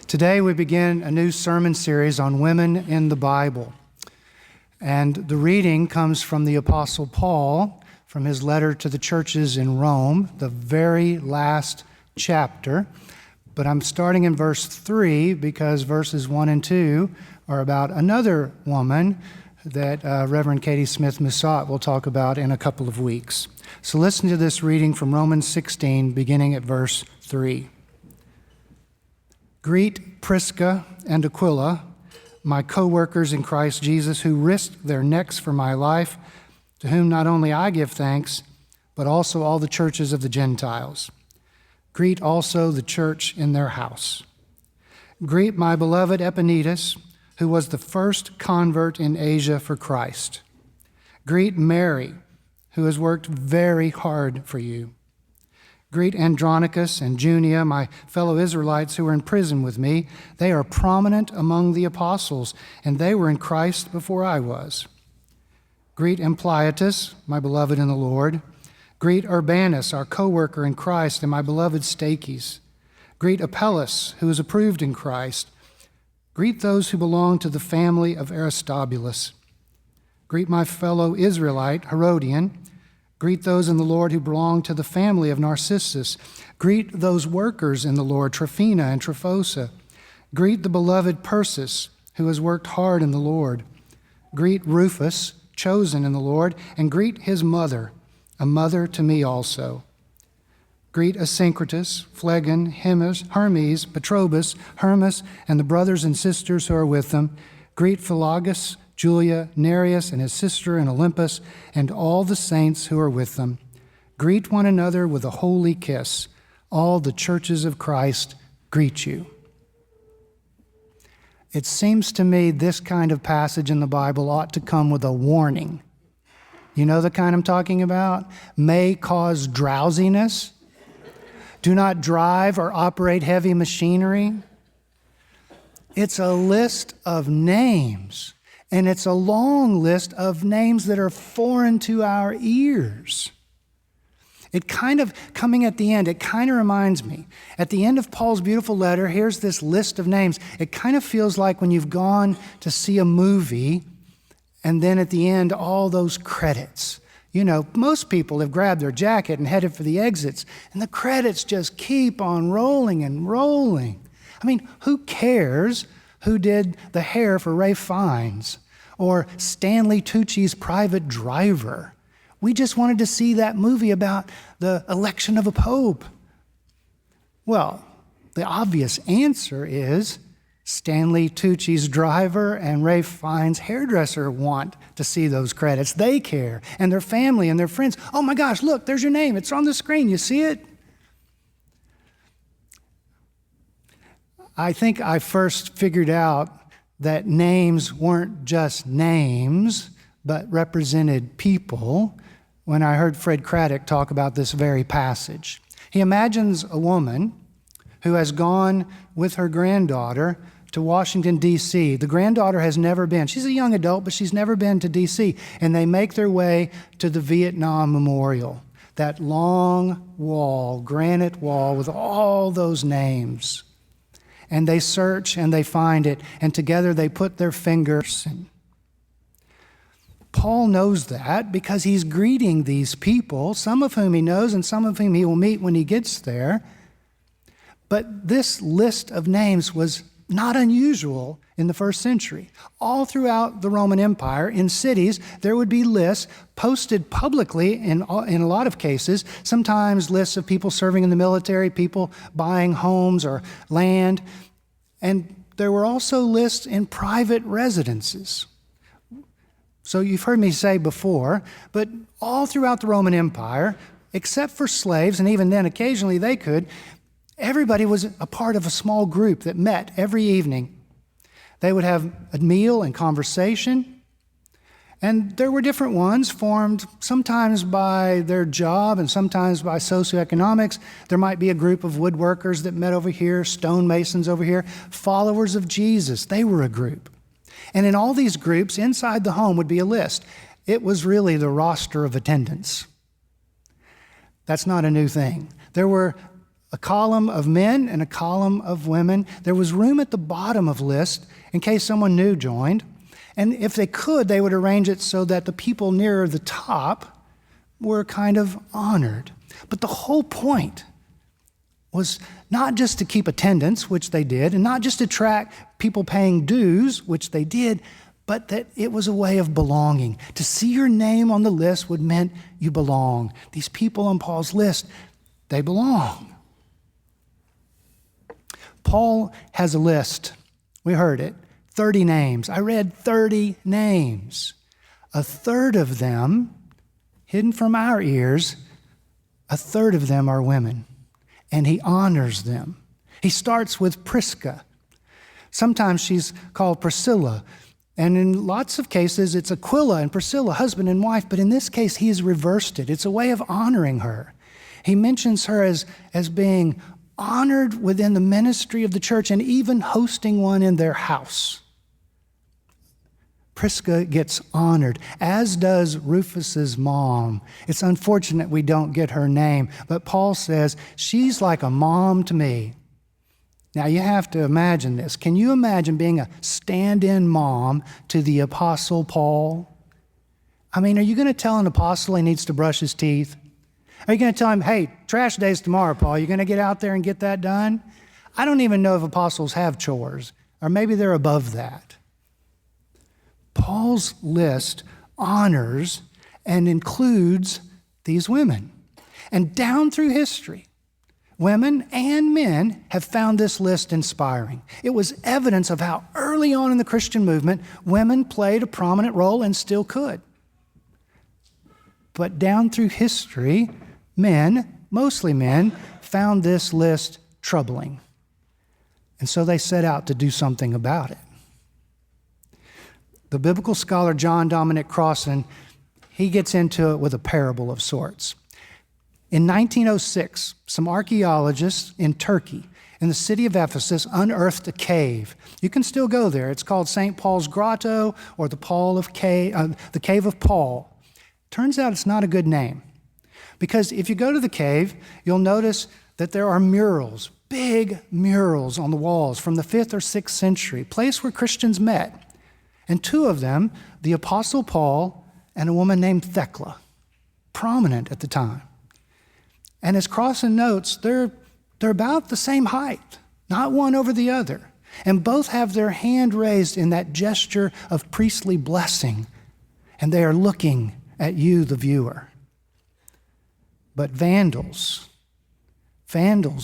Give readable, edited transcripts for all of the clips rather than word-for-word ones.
Today we begin a new sermon series on women in the Bible. And the reading comes from the Apostle Paul, from his letter to the churches in Rome, the very last chapter. But I'm starting in verse 3 because verses 1 and 2 are about another woman that Reverend Katie Smith-Musat will talk about in a couple of weeks. So listen to this reading from Romans 16, beginning at verse 3. Greet Prisca and Aquila, my co-workers in Christ Jesus, who risked their necks for my life, to whom not only I give thanks, but also all the churches of the Gentiles. Greet also the church in their house. Greet my beloved Epaenetus, who was the first convert in Asia for Christ. Greet Mary, who has worked very hard for you. Greet Andronicus and Junia, my fellow Israelites who are in prison with me. They are prominent among the apostles, and they were in Christ before I was. Greet Ampliatus, my beloved in the Lord. Greet Urbanus, our co-worker in Christ, and my beloved Stachys. Greet Apelles, who is approved in Christ. Greet those who belong to the family of Aristobulus. Greet my fellow Israelite, Herodian. Greet those in the Lord who belong to the family of Narcissus. Greet those workers in the Lord, Tryphena and Tryphosa. Greet the beloved Persis, who has worked hard in the Lord. Greet Rufus, chosen in the Lord, and greet his mother, a mother to me also. Greet Asyncritus, Phlegon, Hermes, Petrobus, Hermas, and the brothers and sisters who are with them. Greet Philologus, Julia, Nereus, and his sister and Olympus, and all the saints who are with them. Greet one another with a holy kiss. All the churches of Christ greet you. It seems to me this kind of passage in the Bible ought to come with a warning. You know the kind I'm talking about? May cause drowsiness. Do not drive or operate heavy machinery. It's a list of names. And it's a long list of names that are foreign to our ears. It kind of, coming at the end, it kind of reminds me, at the end of Paul's beautiful letter, here's this list of names. It kind of feels like when you've gone to see a movie, and then at the end, all those credits. You know, most people have grabbed their jacket and headed for the exits, and the credits just keep on rolling and rolling. I mean, who cares who did the hair for Ralph Fiennes or Stanley Tucci's Private Driver? We just wanted to see that movie about the election of a pope. Well, the obvious answer is Stanley Tucci's driver and Ralph Fiennes' hairdresser want to see those credits. They care, and their family and their friends. Oh my gosh, look, there's your name. It's on the screen. You see it? I think I first figured out that names weren't just names, but represented people when I heard Fred Craddock talk about this very passage. He imagines a woman who has gone with her granddaughter to Washington, D.C. The granddaughter has never been. She's a young adult, but she's never been to D.C. And they make their way to the Vietnam Memorial, that long wall, granite wall with all those names. And they search and they find it, and together they put their fingers in. Paul knows that because he's greeting these people, some of whom he knows and some of whom he will meet when he gets there. But this list of names was not unusual in the first century. All throughout the Roman Empire, in cities, there would be lists posted publicly in a lot of cases, sometimes lists of people serving in the military, people buying homes or land. And there were also lists in private residences. So you've heard me say before, but all throughout the Roman Empire, except for slaves, and even then occasionally they could, everybody was a part of a small group that met every evening. They would have a meal and conversation, and there were different ones formed sometimes by their job and sometimes by socioeconomics. There might be a group of woodworkers that met over here, stonemasons over here, followers of Jesus. They were a group. And in all these groups, inside the home would be a list. It was really the roster of attendance. That's not a new thing. There were a column of men and a column of women. There was room at the bottom of the list in case someone new joined. And if they could, they would arrange it so that the people nearer the top were kind of honored. But the whole point was not just to keep attendance, which they did, and not just to attract people paying dues, which they did, but that it was a way of belonging. To see your name on the list would mean you belong. These people on Paul's list, they belong. Paul has a list. We heard it. 30 names. I read 30 names. A third of them, hidden from our ears, a third of them are women. And he honors them. He starts with Prisca. Sometimes she's called Priscilla. And in lots of cases, it's Aquila and Priscilla, husband and wife. But in this case, he has reversed it. It's a way of honoring her. He mentions her as being honored within the ministry of the church and even hosting one in their house. Prisca gets honored, as does Rufus's mom. It's unfortunate we don't get her name, but Paul says, she's like a mom to me. Now you have to imagine this. Can you imagine being a stand-in mom to the Apostle Paul? I mean, are you going to tell an apostle he needs to brush his teeth? Are you going to tell him, hey, trash day's tomorrow, Paul. You're going to get out there and get that done? I don't even know if apostles have chores, or maybe they're above that. Paul's list honors and includes these women. And down through history, women and men have found this list inspiring. It was evidence of how early on in the Christian movement, women played a prominent role and still could. But down through history, men, mostly men, found this list troubling. And so they set out to do something about it. The biblical scholar John Dominic Crossan, he gets into it with a parable of sorts. In 1906, some archaeologists in Turkey, in the city of Ephesus, unearthed a cave. You can still go there. It's called St. Paul's Grotto or the Cave of Paul. Turns out it's not a good name, because if you go to the cave, you'll notice that there are murals, big murals on the walls from the 5th or 6th century, place where Christians met. And two of them, the Apostle Paul and a woman named Thecla, prominent at the time. And as Crossan notes, they're about the same height, not one over the other. And both have their hand raised in that gesture of priestly blessing. And they are looking at you, the viewer. But vandals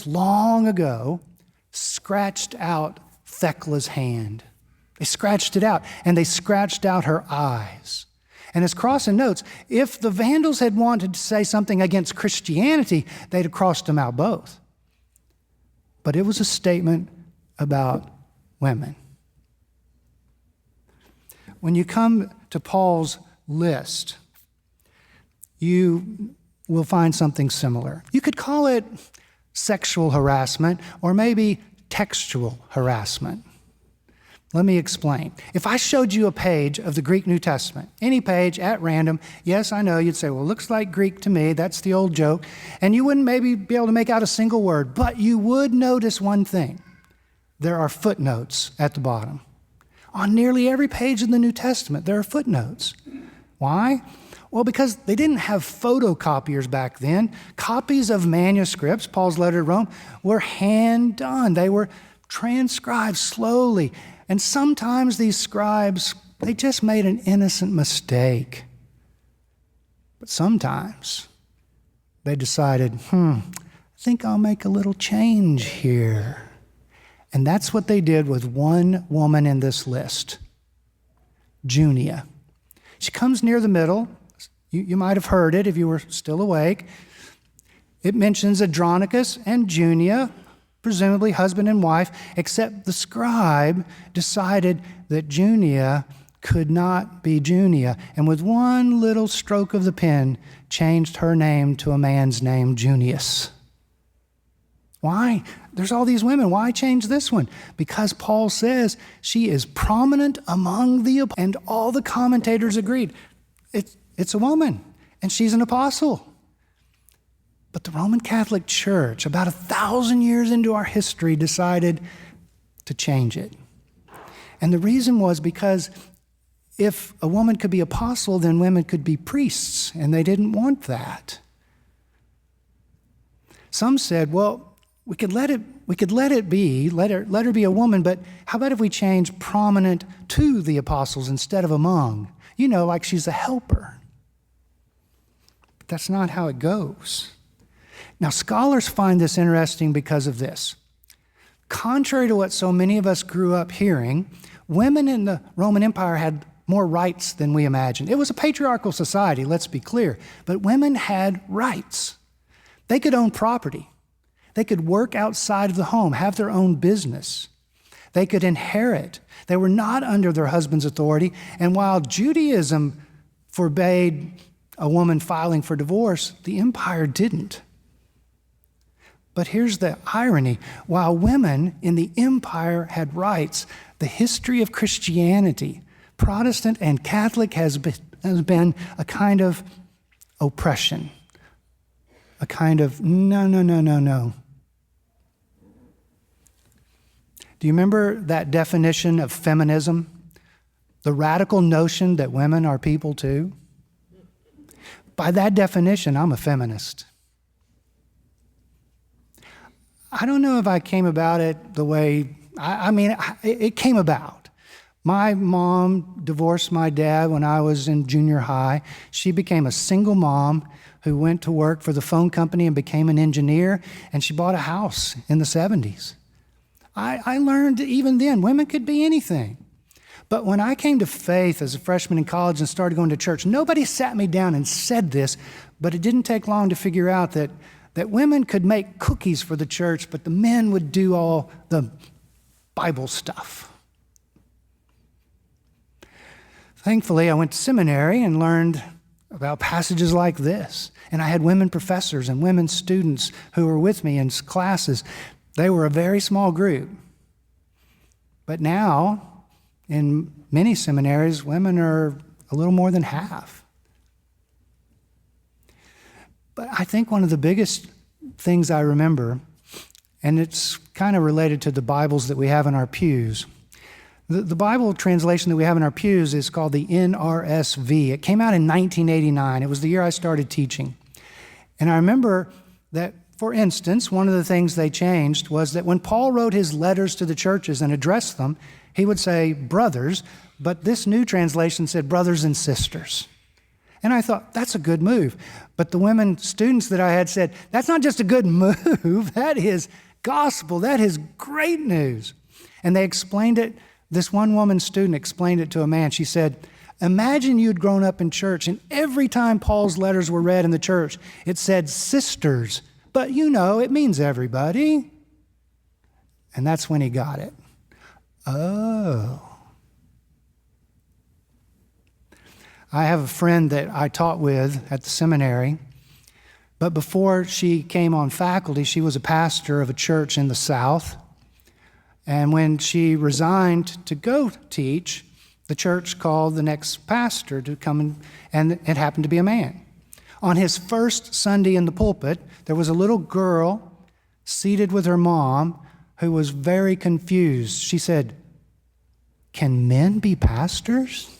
long ago scratched out Thecla's hand. They scratched it out, and they scratched out her eyes. And as Crossan notes, if the Vandals had wanted to say something against Christianity, they'd have crossed them out both. But it was a statement about women. When you come to Paul's list, you will find something similar. You could call it sexual harassment or maybe textual harassment. Let me explain. If I showed you a page of the Greek New Testament, any page at random, yes, I know, you'd say, well, it looks like Greek to me. That's the old joke. And you wouldn't maybe be able to make out a single word, but you would notice one thing. There are footnotes at the bottom. On nearly every page in the New Testament, there are footnotes. Why? Well, because they didn't have photocopiers back then. Copies of manuscripts, Paul's letter to Rome, were hand done. They were transcribed slowly. And sometimes these scribes, they just made an innocent mistake. But sometimes they decided, I think I'll make a little change here. And that's what they did with one woman in this list, Junia. She comes near the middle. You might have heard it if you were still awake. It mentions Andronicus and Junia, presumably husband and wife, except the scribe decided that Junia could not be Junia, and with one little stroke of the pen, changed her name to a man's name, Junius. Why? There's all these women. Why change this one? Because Paul says she is prominent among and all the commentators agreed. It's a woman, and she's an apostle. But the Roman Catholic Church, about 1,000 years into our history, decided to change it. And the reason was because if a woman could be apostle, then women could be priests, and they didn't want that. Some said, well, we could let her be a woman, but how about if we change prominent to the apostles instead of among? You know, like she's a helper. But that's not how it goes. Now, scholars find this interesting because of this. Contrary to what so many of us grew up hearing, women in the Roman Empire had more rights than we imagined. It was a patriarchal society, let's be clear, but women had rights. They could own property. They could work outside of the home, have their own business. They could inherit. They were not under their husband's authority. And while Judaism forbade a woman filing for divorce, the empire didn't. But here's the irony. While women in the empire had rights, the history of Christianity, Protestant and Catholic, has been a kind of oppression, a kind of no. Do you remember that definition of feminism? The radical notion that women are people too? By that definition, I'm a feminist. I don't know if I came about it the way, it came about. My mom divorced my dad when I was in junior high. She became a single mom who went to work for the phone company and became an engineer, and she bought a house in the 70s. I learned even then, women could be anything. But when I came to faith as a freshman in college and started going to church, nobody sat me down and said this, but it didn't take long to figure out that women could make cookies for the church, but the men would do all the Bible stuff. Thankfully, I went to seminary and learned about passages like this. And I had women professors and women students who were with me in classes. They were a very small group. But now, in many seminaries, women are a little more than half. But I think one of the biggest things I remember, and it's kind of related to the Bibles that we have in our pews. The Bible translation that we have in our pews is called the NRSV. It came out in 1989. It was the year I started teaching. And I remember that, for instance, one of the things they changed was that when Paul wrote his letters to the churches and addressed them, he would say brothers, but this new translation said brothers and sisters. And I thought, that's a good move. But the women students that I had said, that's not just a good move, that is gospel, that is great news. And they explained it. This one woman student explained it to a man. She said, imagine you'd grown up in church and every time Paul's letters were read in the church, it said sisters, but you know, it means everybody. And that's when he got it. Oh. I have a friend that I taught with at the seminary, but before she came on faculty, she was a pastor of a church in the South. And when she resigned to go teach, the church called the next pastor to come in, and it happened to be a man. On his first Sunday in the pulpit, there was a little girl seated with her mom who was very confused. She said, "Can men be pastors?"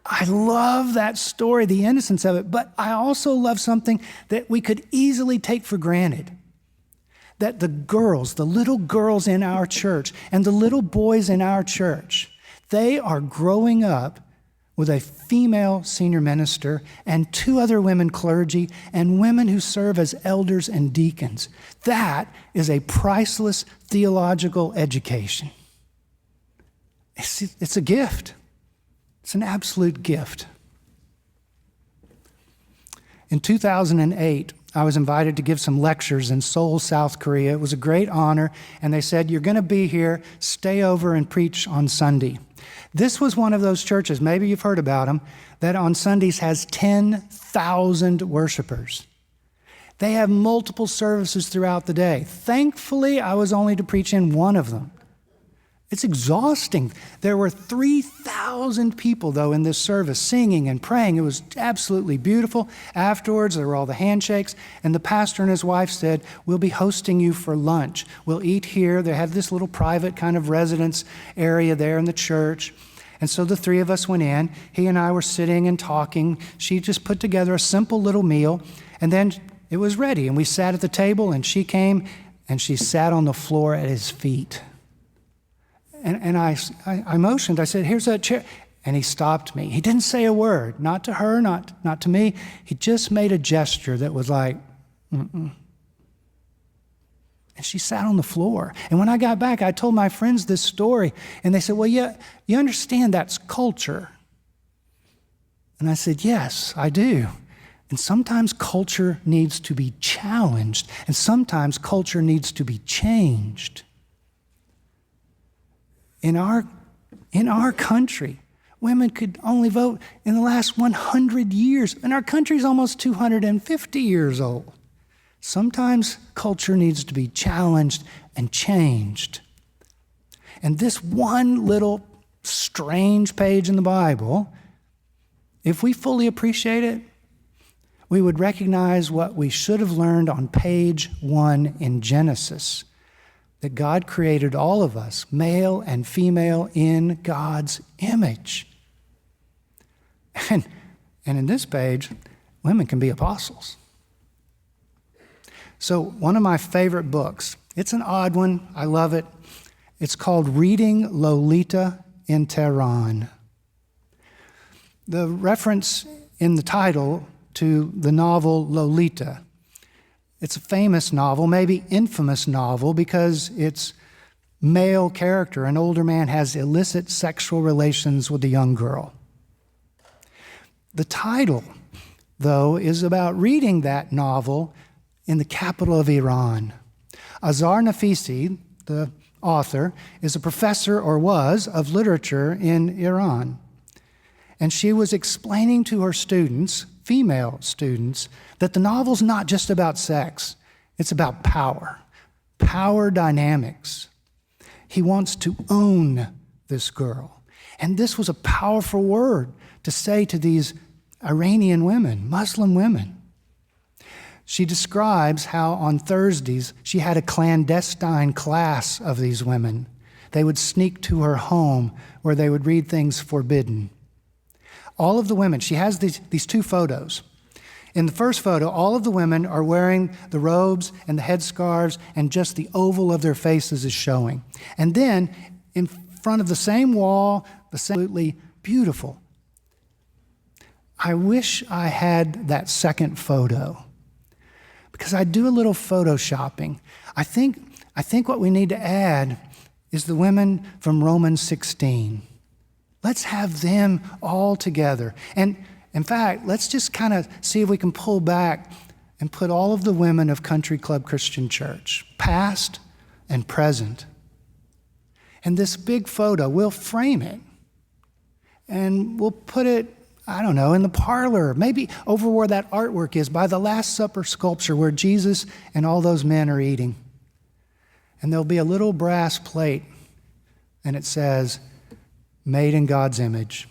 I love that story, the innocence of it, but I also love something that we could easily take for granted. That the girls, the little girls in our church and the little boys in our church, they are growing up with a female senior minister and 2 other women clergy and women who serve as elders and deacons. That is a priceless theological education. It's a gift. It's an absolute gift. In 2008, I was invited to give some lectures in Seoul, South Korea. It was a great honor, and they said, you're going to be here, stay over and preach on Sunday. This was one of those churches, maybe you've heard about them, that on Sundays has 10,000 worshipers. They have multiple services throughout the day. Thankfully, I was only to preach in one of them. It's exhausting. There were 3,000 people, though, in this service singing and praying. It was absolutely beautiful. Afterwards, there were all the handshakes, and the pastor and his wife said, we'll be hosting you for lunch. We'll eat here. They had this little private kind of residence area there in the church. And so the three of us went in. He and I were sitting and talking. She just put together a simple little meal, and then it was ready. And we sat at the table, and she came, and she sat on the floor at his feet. And I motioned. I said, here's that chair. And he stopped me. He didn't say a word, not to her, not to me. He just made a gesture that was like, mm-mm. And she sat on the floor. And when I got back, I told my friends this story. And they said, well, yeah, you understand that's culture. And I said, yes, I do. And sometimes culture needs to be challenged. And sometimes culture needs to be changed. In our country, women could only vote in the last 100 years, and our country's almost 250 years old. Sometimes culture needs to be challenged and changed. And this one little strange page in the Bible, if we fully appreciate it, we would recognize what we should have learned on page 1 in Genesis, that God created all of us, male and female, in God's image. And in this page, women can be apostles. So one of my favorite books, it's an odd one, I love it. It's called Reading Lolita in Tehran. The reference in the title to the novel Lolita, it's a famous novel, maybe infamous novel, because its male character, an older man, has illicit sexual relations with a young girl. The title, though, is about reading that novel in the capital of Iran. Azar Nafisi, the author, is a professor, or was, of literature in Iran. And she was explaining to her students, female students, that the novel's not just about sex, it's about power dynamics. He wants to own this girl. And this was a powerful word to say to these Iranian women, Muslim women. She describes how on Thursdays she had a clandestine class of these women. They would sneak to her home where they would read things forbidden. All of the women, she has these two photos. In the first photo, all of the women are wearing the robes and the headscarves, and just the oval of their faces is showing. And then, in front of the same wall, absolutely beautiful. I wish I had that second photo, because I do a little photoshopping. I think what we need to add is the women from Romans 16. Let's have them all together. And in fact, let's just kind of see if we can pull back and put all of the women of Country Club Christian Church, past and present. And this big photo, we'll frame it. And we'll put it, I don't know, in the parlor, maybe over where that artwork is, by the Last Supper sculpture where Jesus and all those men are eating. And there'll be a little brass plate, and it says, made in God's image.